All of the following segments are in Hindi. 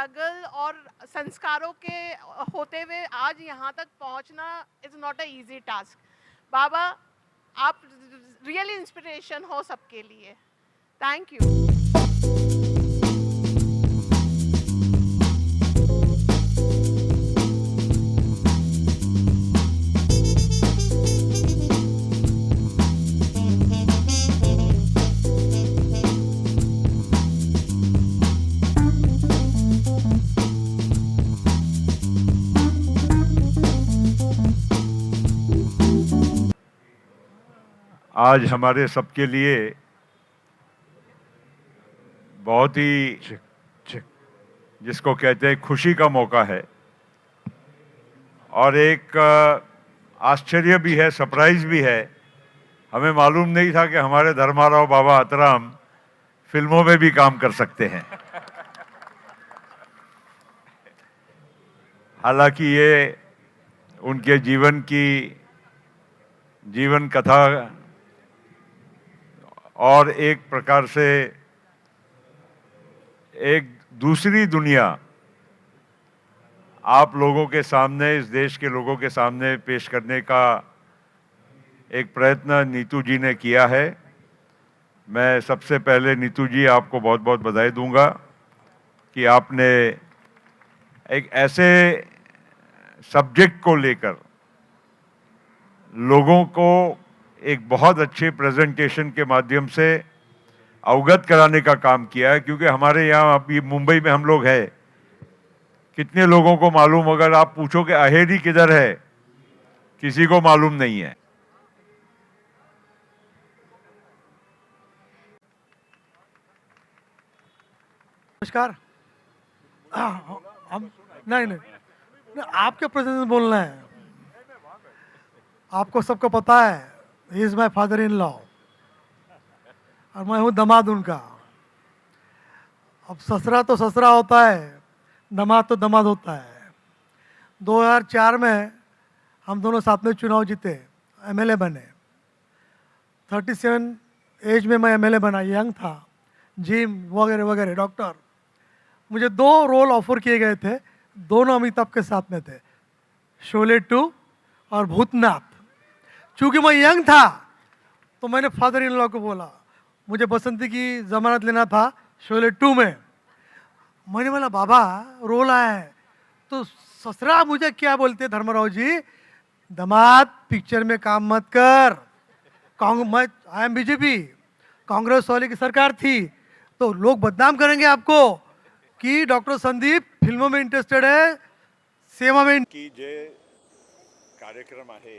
स्ट्रगल और संस्कारों के होते हुए आज यहाँ तक पहुँचना is not a easy task. बाबा, आप रियली इंस्पिरेशन हो सबके लिए। Thank you. आज हमारे सबके लिए बहुत ही जिसको कहते हैं खुशी का मौका है और एक आश्चर्य भी है, सरप्राइज भी है। हमें मालूम नहीं था कि हमारे धर्माराव बाबा अतराम फिल्मों में भी काम कर सकते हैं। हालांकि ये उनके जीवन कथा और एक प्रकार से एक दूसरी दुनिया आप लोगों के सामने, इस देश के लोगों के सामने पेश करने का एक प्रयत्न नीतू जी ने किया है। मैं सबसे पहले नीतू जी आपको बहुत बहुत बधाई दूंगा कि आपने एक ऐसे सब्जेक्ट को लेकर लोगों को एक बहुत अच्छे प्रेजेंटेशन के माध्यम से अवगत कराने का काम किया है। क्योंकि हमारे यहाँ अभी मुंबई में हम लोग हैं, कितने लोगों को मालूम, अगर आप पूछो कि अहेरी किधर है, किसी को मालूम नहीं है। नमस्कार। हम नहीं, आपके प्रेजेंस बोलना है। आपको सबको पता है, he is my father in law और मैं हूँ दामाद उनका। अब ससुरा तो ससुरा होता है, दामाद तो दामाद होता है। 2004 में हम दोनों साथ में चुनाव जीते, एमएलए बने। 37 एज में मैं एमएलए बना, यंग था, जिम वगैरह वगैरह, डॉक्टर। मुझे 2 रोल ऑफर किए गए थे, दोनों अमिताभ के साथ में थे, शोले 2 और भूतनाथ। चूँकि मैं यंग था तो मैंने फादर इन लॉ को बोला मुझे बसंती की जमानत लेना था शोले 2 में। मैंने बोला बाबा रोल आया है तो ससुरा मुझे क्या बोलते धर्मराव जी, दामाद पिक्चर में काम मत कर। मैं आई एम बीजेपी, कांग्रेस वाले की सरकार थी तो लोग बदनाम करेंगे आपको की डॉक्टर संदीप फिल्मों में इंटरेस्टेड है, सेवा में की जे कार्यक्रम आहे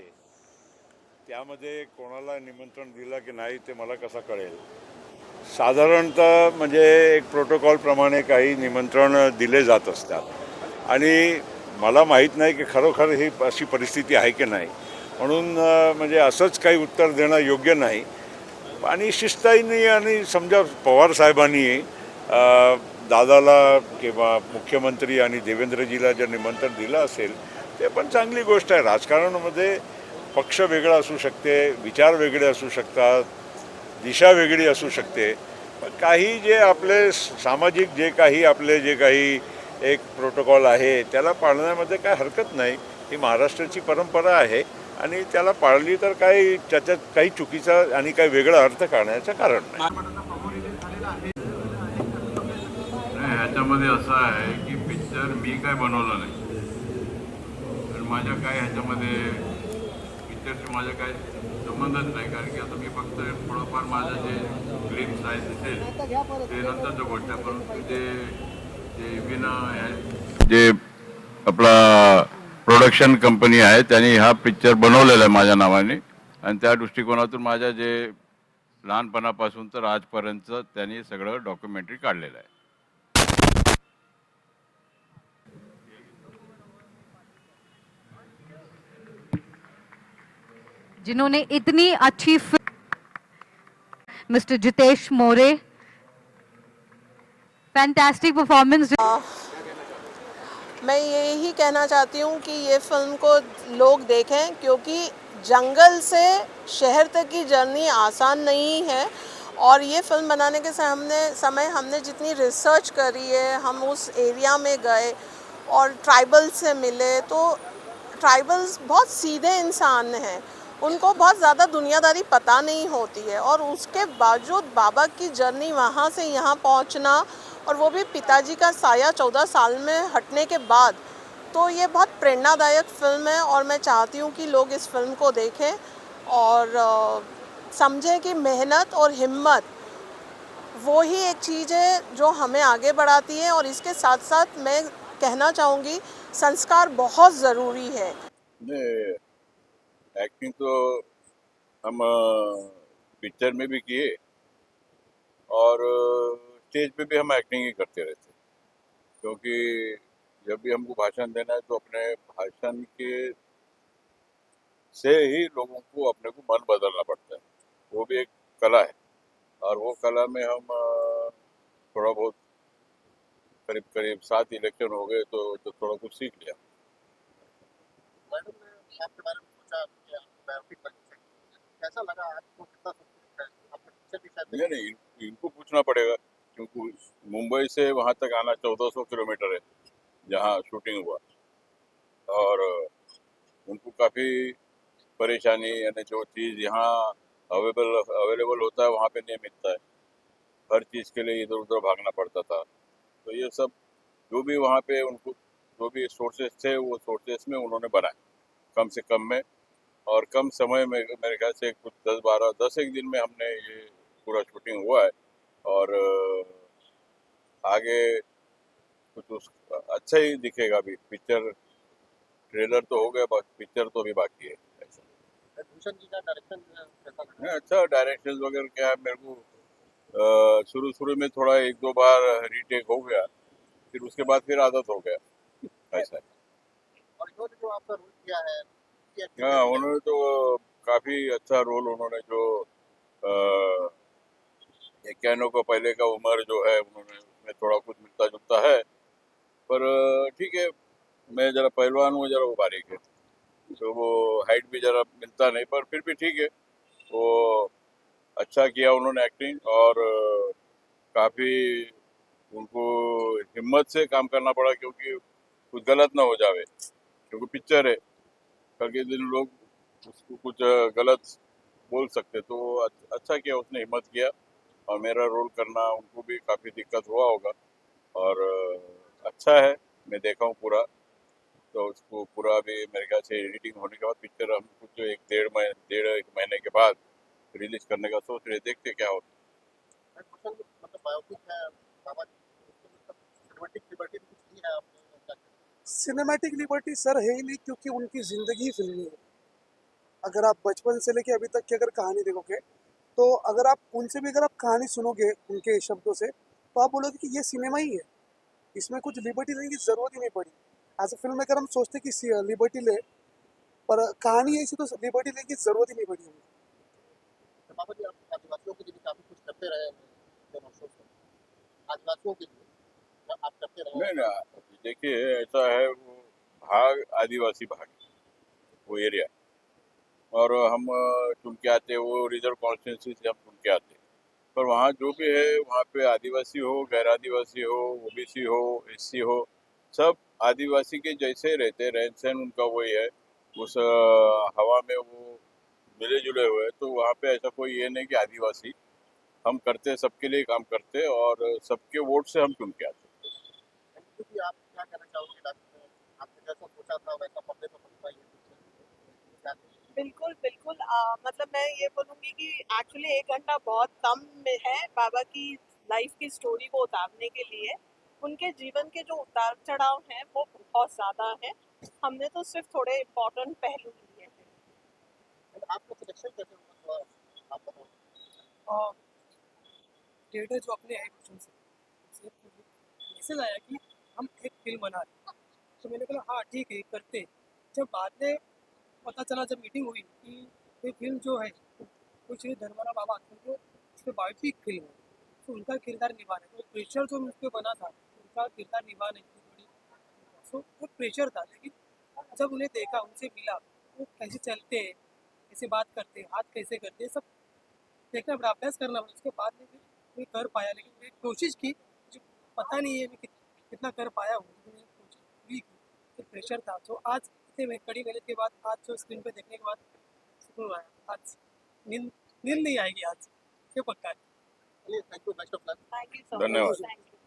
त्यामध्ये कोणाला निमंत्रण दिलं की नाही ते मला कसं कळेल। साधारणतः म्हणजे एक प्रोटोकॉल प्रमाणे काही निमंत्रण दिले जात असतात आणि मला माहीत नाही की खरोखर ही अशी परिस्थिती आहे की नाही, म्हणून म्हणजे असंच काही उत्तर देणं योग्य नाही। आणि शिस्ताईने आणि समजा पवार साहेबांनी दादाला किंवा मुख्यमंत्री आणि देवेंद्रजीला जर निमंत्रण दिलं असेल ते पण चांगली गोष्ट आहे। राजकारणामध्ये पक्ष वेगळा असू शकते, विचार वेगळे असू शकतात, दिशा वेगळी असू शकते, पण काही जे आपले सामाजिक जे काही एक प्रोटोकॉल आहे त्याला पाळण्यामध्ये काय हरकत नाही। ही महाराष्ट्राची परंपरा आहे आणि त्याला पाळली तर काही त्याच्यात काही चुकीचा आणि काही वेगळा अर्थ काढण्याचं कारण नाही। ह्याच्यामध्ये असं आहे की पिक्चर मी काय बनवलं नाही आणि माझ्या काय ह्याच्यामध्ये पिक्चरशी माझा काय संबंधच नाही, कारण की आता मी फक्त थोडंफार माझं जे ग्लिम्स आहे दिसेल ते नंतरचं गोष्ट आहे। परंतु जे विना जे आपला प्रोडक्शन कंपनी आहे त्यांनी हा पिक्चर बनवलेला आहे माझ्या नावाने आणि त्या दृष्टिकोनातून माझ्या जे लहानपणापासून तर आजपर्यंत त्यांनी सगळं डॉक्युमेंटरी काढलेलं आहे। जिन्होंने इतनी अच्छी मिस्टर जितेश मोरे, फैंटास्टिक परफॉर्मेंस। मैं यही कहना चाहती हूँ कि ये फिल्म को लोग देखें, क्योंकि जंगल से शहर तक की जर्नी आसान नहीं है और ये फिल्म बनाने के समय हमने जितनी रिसर्च करी है, हम उस एरिया में गए और ट्राइबल से मिले, तो ट्राइबल्स बहुत सीधे इंसान हैं, उनको बहुत ज़्यादा दुनियादारी पता नहीं होती है, और उसके बावजूद बाबा की जर्नी वहाँ से यहाँ पहुँचना, और वो भी पिताजी का साया 14 साल में हटने के बाद, तो ये बहुत प्रेरणादायक फिल्म है। और मैं चाहती हूँ कि लोग इस फिल्म को देखें और समझें कि मेहनत और हिम्मत वो ही एक चीज़ है जो हमें आगे बढ़ाती है। और इसके साथ साथ मैं कहना चाहूँगी, संस्कार बहुत ज़रूरी है। एक्टिंग तो हम पिक्चर में भी किए और स्टेज पे भी हम एक्टिंग ही करते रहते, क्योंकि जब भी हमको भाषण देना है तो अपने भाषण के से ही लोगों को अपने को मन बदलना पड़ता है। वो भी एक कला है, और वो कला में हम थोड़ा बहुत करीब करीब 7 इलेक्शन हो गए तो थोड़ा कुछ सीख लिया। मैडम ने आपके बारे में सोचा कि आप बायोपिक बन सकते हैं, कैसा लगा आपको, कितना सब कुछ है आपने पिक्चर भी शायद नहीं नहीं, इनको पूछना पड़ेगा, क्योंकि मुंबई से वहाँ तक आना 1400 किलोमीटर है जहाँ शूटिंग हुआ, और उनको काफ़ी परेशानी, यानी जो चीज़ यहाँ अवेलेबल होता है वहाँ पे नहीं मिलता है, हर चीज़ के लिए इधर उधर भागना पड़ता था। तो ये सब जो भी वहाँ पे उनको जो भी सोर्सेज थे वो सोर्सेज में उन्होंने बनाए कम से कम में, और कम समय में, मेरे ख्याल से कुछ 10 एक दिन में हमने ये पूरा शूटिंग हुआ है। और आगे कुछ उस अच्छा ही दिखेगा। अभी पिक्चर ट्रेलर तो हो गया, बस पिक्चर तो अभी बाकी है। ऐसा भूषण जी का डायरेक्शन कैसा लगा? नहीं, अच्छा डायरेक्शन वगैरह क्या है, मेरे को शुरू शुरू में थोड़ा 1-2 बार रीटेक हो गया, फिर उसके बाद फिर आदत हो गया, ऐसा है। और इन्होंने जो आपका रोल किया है ये acting हाँ, कैसी लगी? उन्होंने तो काफ़ी अच्छा रोल, उन्होंने जो इक्यानों का पहले का उम्र जो है, उन्होंने उसमें थोड़ा कुछ मिलता जुलता है, पर ठीक है। मैं ज़रा पहलवान हूँ, ज़रा वो बारीक है, तो वो हाइट भी ज़रा मिलता नहीं, पर फिर भी ठीक है। वो अच्छा किया उन्होंने एक्टिंग, और काफ़ी उनको हिम्मत से काम करना पड़ा, क्योंकि कुछ गलत ना हो जावे, क्योंकि पिक्चर है, कल के दिन लोग उसको कुछ गलत बोल सकते, तो अच्छा किया उसने, हिम्मत किया। और मेरा रोल करना उनको भी काफ़ी दिक्कत हुआ होगा, और अच्छा है। मैं देखा हूँ पूरा, तो उसको पूरा भी मेरे ख्याल से एडिटिंग होने के बाद पिक्चर हम कुछ 1 महीने के बाद रिलीज करने का सोच रहे, देखते क्या होता मैं भूषण मतलब बायोपिक है बाबा जी, उसमें मतलब सिनेमैटिक लिबर्टी भी कुछ दी है आपने क्या? सिनेमैटिक लिबर्टी सर है ही नहीं, क्योंकि उनकी ज़िंदगी ही फिल्मी है। अगर आप बचपन से लेके अभी तक की अगर कहानी देखोगे, तो अगर आप उनसे भी अगर आप कहानी सुनोगे उनके शब्दों से, तो आप बोलोगे कि ये सिनेमा ही है, इसमें कुछ लिबर्टी लेने की ज़रूरत ही नहीं पड़ी। एज अ फिल्म मेकर हम सोचते कि लिबर्टी ले, पर कहानी ऐसी तो लिबर्टी लेने की ज़रूरत ही नहीं पड़ी हमें। तो बाबा जी आप आदिवासियों के लिए भी काफ़ी कुछ करते रहे हैं जब वर्षों से, आदिवासियों के लिए आप करते रहे है। हैं। नहीं ना, देखिए ऐसा है, वो भाग आदिवासी भाग है, वो एरिया, और हम चुन के आते हैं, वो रिजर्व कॉन्स्टिट्यूंसी से हम चुन के आते हैं। पर वहाँ जो भी है, वहाँ पे आदिवासी हो, गैर आदिवासी हो, ओबीसी हो, एससी हो, सब आदिवासी के जैसे रहते, रहन सहन उनका वही है, उस हवा में वो मिले जुले हुए हैं। तो वहाँ पे ऐसा कोई ये नहीं कि आदिवासी, हम करते सबके लिए काम करते, और सबके वोट से हम चुन के आते। क्योंकि आप क्या कहना चाहोगे आपने जैसा सोचा था वैसा पर्दे पर बनता ये पिक्चर क्या? बिल्कुल, बिल्कुल। मतलब मैं ये बोलूँगी कि एक्चुअली 1 घंटा बहुत कम में है बाबा की लाइफ की स्टोरी को उतारने के लिए। उनके जीवन के जो उतार-चढ़ाव हैं, वो बहुत ज़्यादा हैं। हमने तो सिर्फ़ थोड़े इम्पोर्टेंट पहलू लिए हैं। और आपका सिलेक्शन कैसे हुआ थोड़ा आप बताओ? और थिएटर जो अपने है भूषण से, उसे मैसेज आया कि हम एक फिल्म बना रहे हैं। तो मैंने बोला हाँ ठीक है करते हैं। जब बाद में पता चला, जब मीटिंग हुई कि ये फिल्म जो है वो श्री धर्मराव बाबा जो इस पर बायोपिक फिल्म है, तो उनका किरदार निभाना है, तो प्रेशर जो मुझ पर बना था उनका किरदार निभाने की थोड़ी, सो वो प्रेशर था। लेकिन जब उन्हें देखा, उनसे मिला, वो कैसे चलते हैं, कैसे बात करते हैं, हाथ कैसे करते हैं, सब देखना पड़ा, अभ्यास करना पड़ा, उसके बाद में भी मैं कर पाया, लेकिन मैं कोशिश की, मुझे पता नहीं है मैं कितना कर पाया हूँ, लेकिन मैंने कोशिश पूरी की। तो प्रेशर था, तो आज इतने में कड़ी मेहनत के बाद आज जो स्क्रीन पे देखने के बाद सुकून आया। आज नींद नींद नहीं आएगी आज, ये पक्का है। चलिए, thank you, best of luck. Thank you so धन्यवाद। Much, thank you.